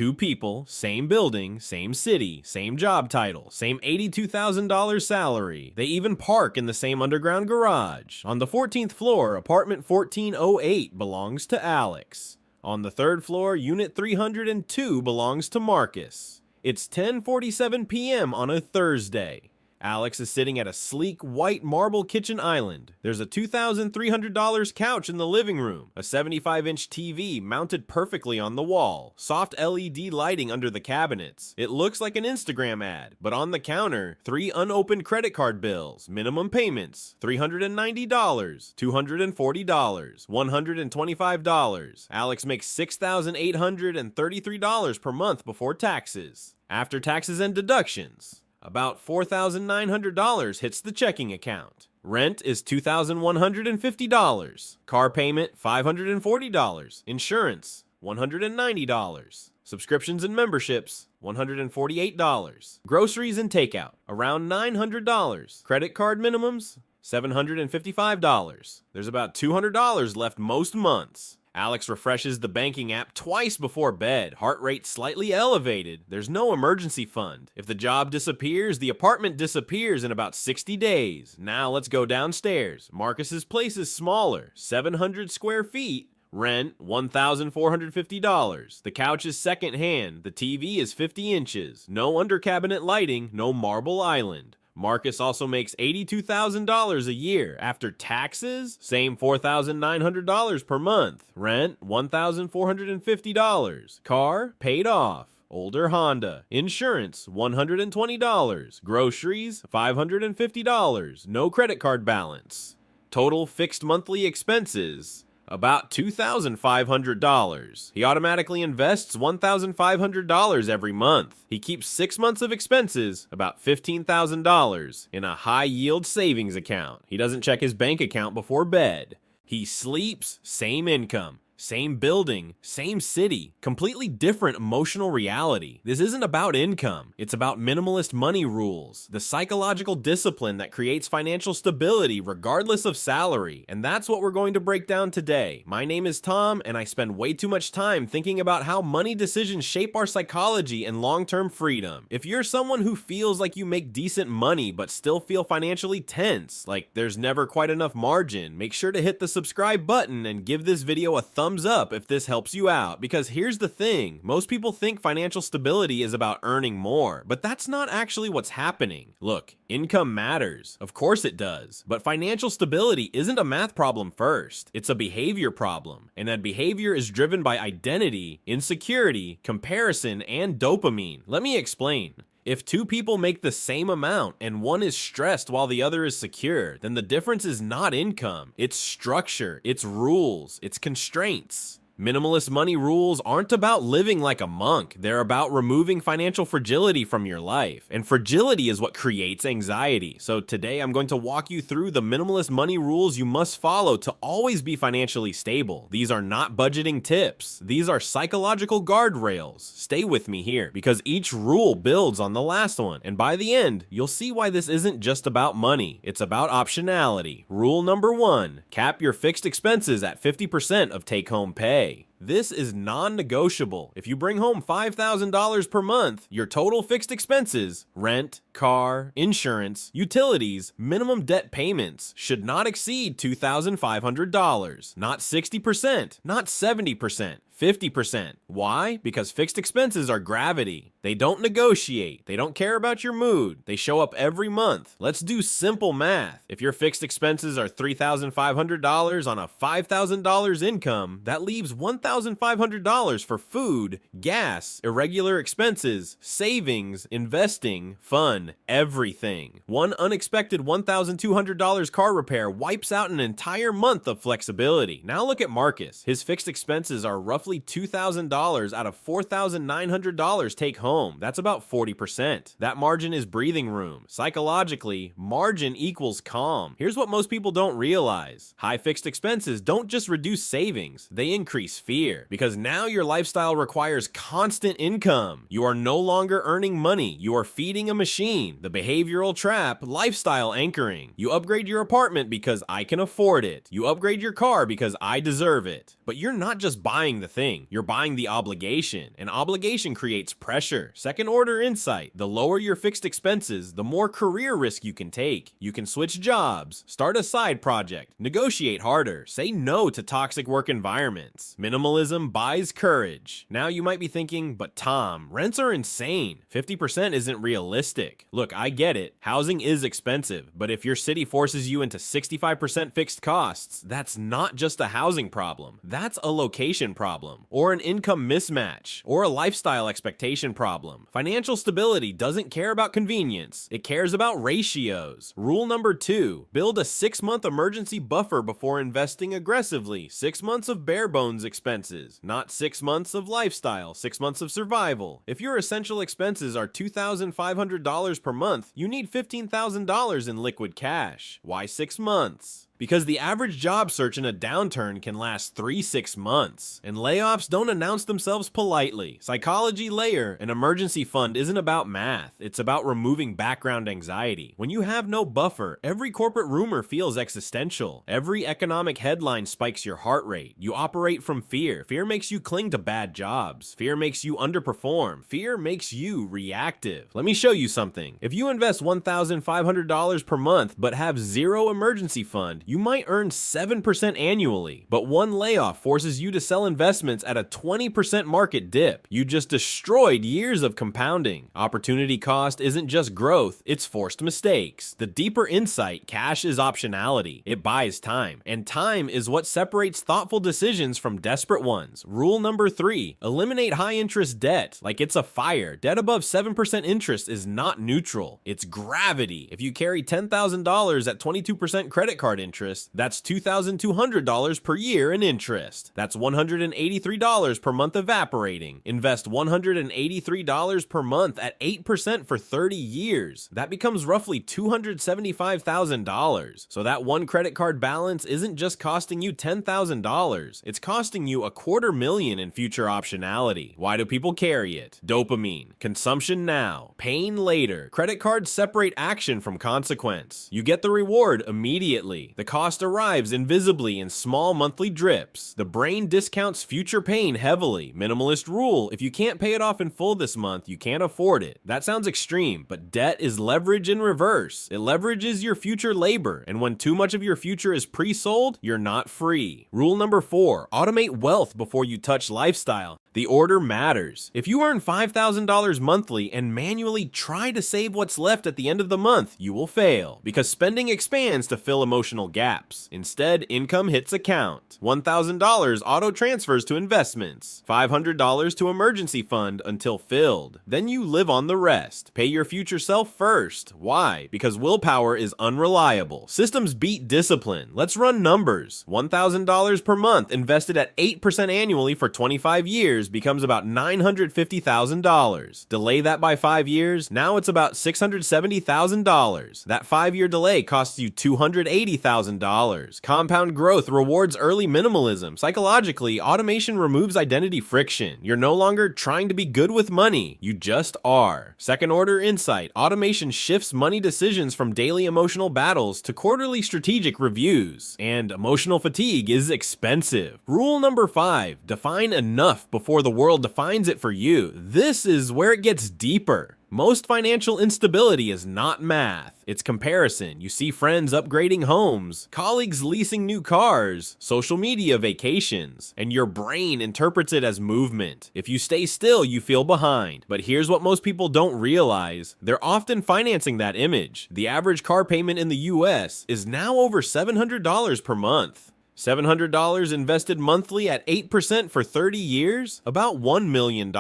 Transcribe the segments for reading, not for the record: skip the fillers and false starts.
Two people, same building, same city, same job title, same $82,000 salary. They even park in the same underground garage. On the 14th floor, apartment 1408 belongs to Alex. On the 3rd floor, unit 302 belongs to Marcus. It's 10:47 p.m. on a Thursday. Alex is sitting at a sleek white marble kitchen island. There's a $2,300 couch in the living room, a 75-inch TV mounted perfectly on the wall, soft LED lighting under the cabinets. It looks like an Instagram ad, but on the counter, 3 unopened credit card bills, minimum payments, $390, $240, $125. Alex makes $6,833 per month before taxes. After taxes and deductions, about $4,900 hits the checking account. Rent is $2,150. Car payment, $540. Insurance, $190. Subscriptions and memberships, $148. Groceries and takeout, around $900. Credit card minimums, $755. There's about $200 left most months. Alex refreshes the banking app twice before bed, heart rate slightly elevated. There's no emergency fund. If the job disappears, the apartment disappears in about 60 days. Now let's go downstairs. Marcus's place is smaller, 700 square feet. Rent, $1,450. The couch is secondhand. The TV is 50 inches. No under cabinet lighting, no marble island. Marcus also makes $82,000 a year. After taxes, same $4,900 per month. Rent, $1,450. Car, paid off. Older Honda. Insurance, $120. Groceries, $550. No credit card balance. Total fixed monthly expenses, about $2,500. He automatically invests $1,500 every month. He keeps 6 months of expenses, about $15,000, in a high-yield savings account. He doesn't check his bank account before bed. He sleeps, same income. Same building, same city, completely different emotional reality. This isn't about income, it's about minimalist money rules, the psychological discipline that creates financial stability regardless of salary. And that's what we're going to break down today. My name is Tom, and I spend way too much time thinking about how money decisions shape our psychology and long-term freedom. If you're someone who feels like you make decent money but still feel financially tense, like there's never quite enough margin, make sure to hit the subscribe button and give this video a thumbs up if this helps you out, because here's the thing, most people think financial stability is about earning more, but that's not actually what's happening. Look, income matters, of course it does, but financial stability isn't a math problem first, it's a behavior problem, and that behavior is driven by identity, insecurity, comparison, and dopamine. Let me explain. If two people make the same amount and one is stressed while the other is secure, then the difference is not income, it's structure, it's rules, it's constraints. Minimalist money rules aren't about living like a monk, they're about removing financial fragility from your life, and fragility is what creates anxiety. So today I'm going to walk you through the minimalist money rules you must follow to always be financially stable. These are not budgeting tips, these are psychological guardrails. Stay with me here, because each rule builds on the last one, and by the end, you'll see why this isn't just about money, it's about optionality. Rule number 1, cap your fixed expenses at 50% of take-home pay. This is non-negotiable. If you bring home $5,000 per month, your total fixed expenses, rent, car, insurance, utilities, minimum debt payments, should not exceed $2,500. Not 60%, not 70%. 50%. Why? Because fixed expenses are gravity. They don't negotiate. They don't care about your mood. They show up every month. Let's do simple math. If your fixed expenses are $3,500 on a $5,000 income, that leaves $1,500 for food, gas, irregular expenses, savings, investing, fun, everything. One unexpected $1,200 car repair wipes out an entire month of flexibility. Now look at Marcus. His fixed expenses are roughly $2,000 out of $4,900 take home. That's about 40%. That margin is breathing room. Psychologically, margin equals calm. Here's what most people don't realize. High fixed expenses don't just reduce savings, they increase fear. Because now your lifestyle requires constant income. You are no longer earning money, you are feeding a machine. The behavioral trap, lifestyle anchoring. You upgrade your apartment because I can afford it. You upgrade your car because I deserve it. But you're not just buying the thing. thing. You're buying the obligation, and obligation creates pressure. Second order insight: the lower your fixed expenses, the more career risk you can take. You can switch jobs, start a side project, negotiate harder, say no to toxic work environments. Minimalism buys courage. Now you might be thinking, but Tom, rents are insane. 50% isn't realistic. Look, I get it. Housing is expensive, but if your city forces you into 65% fixed costs, that's not just a housing problem. That's a location problem, or an income mismatch, or a lifestyle expectation problem. Financial stability doesn't care about convenience. It cares about ratios. Rule number 2, build a 6-month emergency buffer before investing aggressively. 6 months of bare bones expenses, not 6 months of lifestyle, 6 months of survival. If your essential expenses are $2,500 per month, you need $15,000 in liquid cash. Why 6 months? Because the average job search in a downturn can last 3-6 months, and layoffs don't announce themselves politely. Psychology layer: an emergency fund isn't about math, it's about removing background anxiety. When you have no buffer, every corporate rumor feels existential. Every economic headline spikes your heart rate. You operate from fear. Fear makes you cling to bad jobs. Fear makes you underperform. Fear makes you reactive. Let me show you something. If you invest $1,500 per month but have zero emergency fund, you might earn 7% annually, but one layoff forces you to sell investments at a 20% market dip. You just destroyed years of compounding. Opportunity cost isn't just growth, it's forced mistakes. The deeper insight: cash is optionality. It buys time, and time is what separates thoughtful decisions from desperate ones. Rule number 3, eliminate high interest debt like it's a fire. Debt above 7% interest is not neutral, it's gravity. If you carry $10,000 at 22% credit card interest, that's $2,200 per year in interest. That's $183 per month evaporating. Invest $183 per month at 8% for 30 years. That becomes roughly $275,000. So that one credit card balance isn't just costing you $10,000, it's costing you $250,000 in future optionality. Why do people carry it? Dopamine. Consumption now, pain later. Credit cards separate action from consequence. You get the reward immediately. The cost arrives invisibly in small monthly drips. The brain discounts future pain heavily. Minimalist rule: if you can't pay it off in full this month, you can't afford it. That sounds extreme, but debt is leverage in reverse. It leverages your future labor, and when too much of your future is pre-sold, you're not free. Rule number 4, automate wealth before you touch lifestyle. The order matters. If you earn $5,000 monthly and manually try to save what's left at the end of the month, you will fail, because spending expands to fill emotional gaps. Instead, income hits account. $1,000 auto transfers to investments. $500 to emergency fund until filled. Then you live on the rest. Pay your future self first. Why? Because willpower is unreliable. Systems beat discipline. Let's run numbers. $1,000 per month invested at 8% annually for 25 years becomes about $950,000. Delay that by 5 years, now it's about $670,000. That 5-year delay costs you $280,000. Compound growth rewards early minimalism. Psychologically, automation removes identity friction. You're no longer trying to be good with money, you just are. Second order insight: automation shifts money decisions from daily emotional battles to quarterly strategic reviews. And emotional fatigue is expensive. Rule number 5, define enough before the world defines it for you. This is where it gets deeper. Most financial instability is not math, it's comparison. You see friends upgrading homes, colleagues leasing new cars, social media vacations, and your brain interprets it as movement. If you stay still, you feel behind. But here's what most people don't realize: they're often financing that image. The average car payment in the US is now over $700 per month. $700 invested monthly at 8% for 30 years? About $1 million.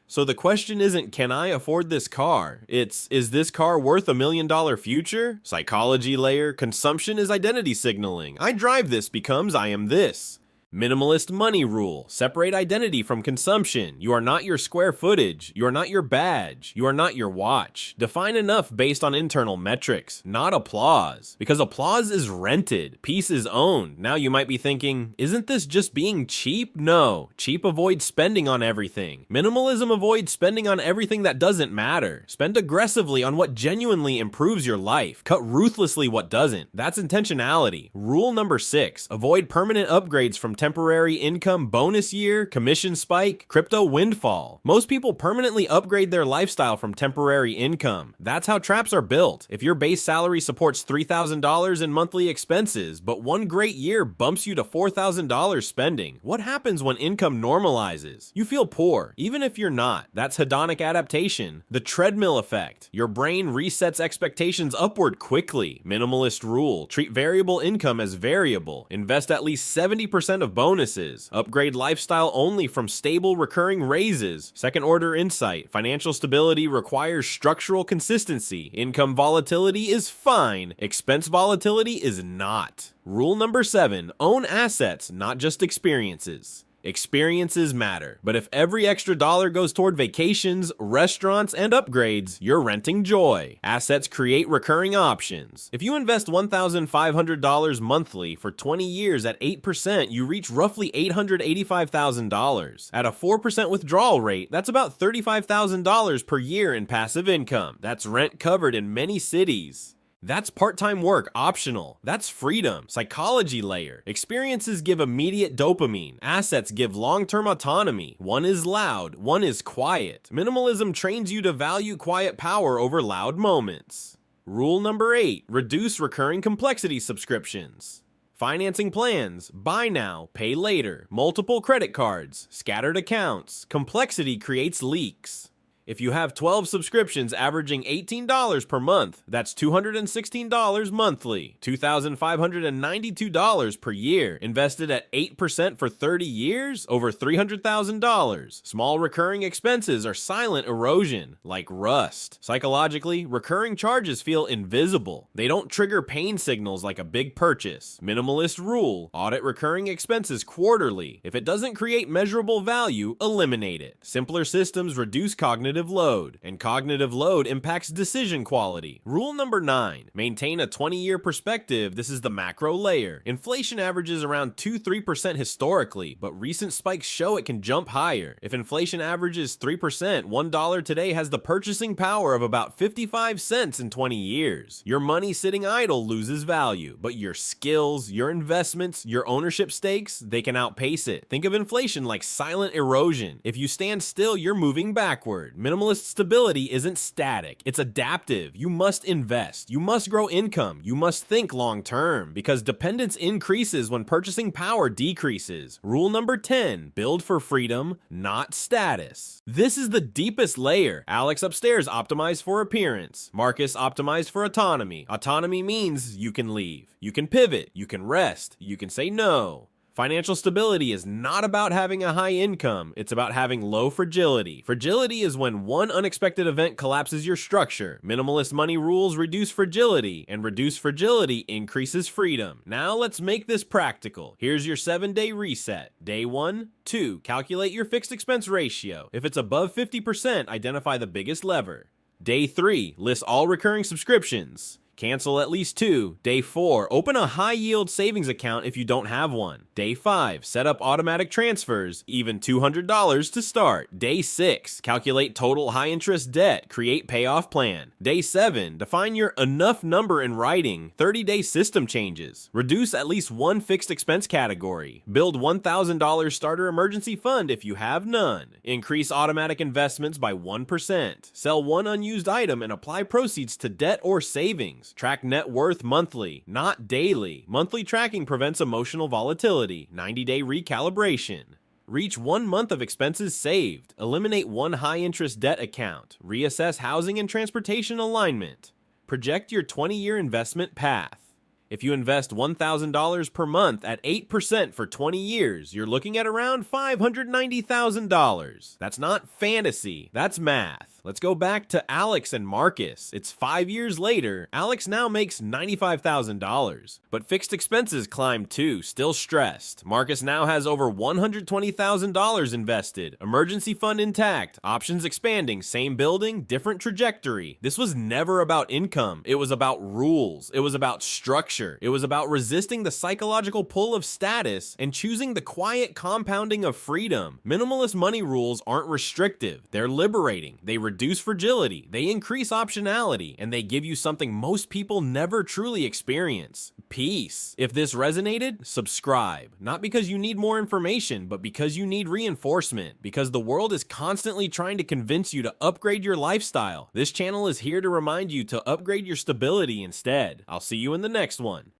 So the question isn't, can I afford this car? It's, is this car worth $1 million future? Psychology layer: consumption is identity signaling. I drive this becomes I am this. Minimalist money rule: separate identity from consumption. You are not your square footage. You are not your badge. You are not your watch. Define enough based on internal metrics, not applause. Because applause is rented. Peace is owned. Now you might be thinking, isn't this just being cheap? No. Cheap avoids spending on everything. Minimalism avoids spending on everything that doesn't matter. Spend aggressively on what genuinely improves your life. Cut ruthlessly what doesn't. That's intentionality. Rule number 6, avoid permanent upgrades from temporary income bonus year, commission spike, crypto windfall. Most people permanently upgrade their lifestyle from temporary income. That's how traps are built. If your base salary supports $3,000 in monthly expenses, but one great year bumps you to $4,000 spending, what happens when income normalizes? You feel poor, even if you're not. That's hedonic adaptation, the treadmill effect. Your brain resets expectations upward quickly. Minimalist rule: treat variable income as variable. Invest at least 70% of bonuses. Upgrade lifestyle only from stable recurring raises. Second order insight: financial stability requires structural consistency. Income volatility is fine. Expense volatility is not. Rule number 7: own assets, not just experiences. Experiences matter, but if every extra dollar goes toward vacations, restaurants, and upgrades, you're renting joy. Assets create recurring options. If you invest $1,500 monthly for 20 years at 8%, you reach roughly $885,000. At a 4% withdrawal rate, that's about $35,000 per year in passive income. That's rent covered in many cities. That's part-time work optional. That's freedom. Psychology layer: experiences give immediate dopamine. Assets give long-term autonomy. One is loud, one is quiet. Minimalism trains you to value quiet power over loud moments. Rule number 8: reduce recurring complexity subscriptions. Financing plans: buy now, pay later. Multiple credit cards, scattered accounts. Complexity creates leaks. If you have 12 subscriptions averaging $18 per month, that's $216 monthly, $2,592 per year, invested at 8% for 30 years, over $300,000. Small recurring expenses are silent erosion, like rust. Psychologically, recurring charges feel invisible. They don't trigger pain signals like a big purchase. Minimalist rule: audit recurring expenses quarterly. If it doesn't create measurable value, eliminate it. Simpler systems reduce cognitive load, and cognitive load impacts decision quality. Rule number 9: maintain a 20-year perspective. This is the macro layer. Inflation averages around 2-3% historically, but recent spikes show it can jump higher. If inflation averages 3%, $1 today has the purchasing power of about 55 cents in 20 years. Your money sitting idle loses value, but your skills, your investments, your ownership stakes, they can outpace it. Think of inflation like silent erosion. If you stand still, you're moving backward. Minimalist stability isn't static, it's adaptive. You must invest, you must grow income, you must think long term, because dependence increases when purchasing power decreases. Rule number 10: build for freedom, not status. This is the deepest layer. Alex upstairs optimized for appearance. Marcus optimized for autonomy. Autonomy means you can leave, you can pivot, you can rest, you can say no. Financial stability is not about having a high income, it's about having low fragility. Fragility is when one unexpected event collapses your structure. Minimalist money rules reduce fragility, and reduced fragility increases freedom. Now let's make this practical. Here's your 7-day reset. Day 1, 2, calculate your fixed expense ratio. If it's above 50%, identify the biggest lever. Day 3, list all recurring subscriptions. Cancel at least 2. Day 4, open a high-yield savings account if you don't have one. Day 5, set up automatic transfers, even $200 to start. Day 6, calculate total high-interest debt, create payoff plan. Day 7, define your enough number in writing, 30-day system changes. Reduce at least one fixed expense category. Build $1,000 starter emergency fund if you have none. Increase automatic investments by 1%. Sell one unused item and apply proceeds to debt or savings. Track net worth monthly, not daily. Monthly tracking prevents emotional volatility. 90-day recalibration. Reach 1 month of expenses saved. Eliminate one high-interest debt account. Reassess housing and transportation alignment. Project your 20-year investment path. If you invest $1,000 per month at 8% for 20 years, you're looking at around $590,000. That's not fantasy, that's math. Let's go back to Alex and Marcus. It's 5 years later. Alex now makes $95,000, but fixed expenses climb too, still stressed. Marcus now has over $120,000 invested, emergency fund intact, options expanding, same building, different trajectory. This was never about income. It was about rules. It was about structure. It was about resisting the psychological pull of status and choosing the quiet compounding of freedom. Minimalist money rules aren't restrictive. They're liberating. They reduce fragility, they increase optionality, and they give you something most people never truly experience: peace. If this resonated, subscribe. Not because you need more information, but because you need reinforcement. Because the world is constantly trying to convince you to upgrade your lifestyle. This channel is here to remind you to upgrade your stability instead. I'll see you in the next one.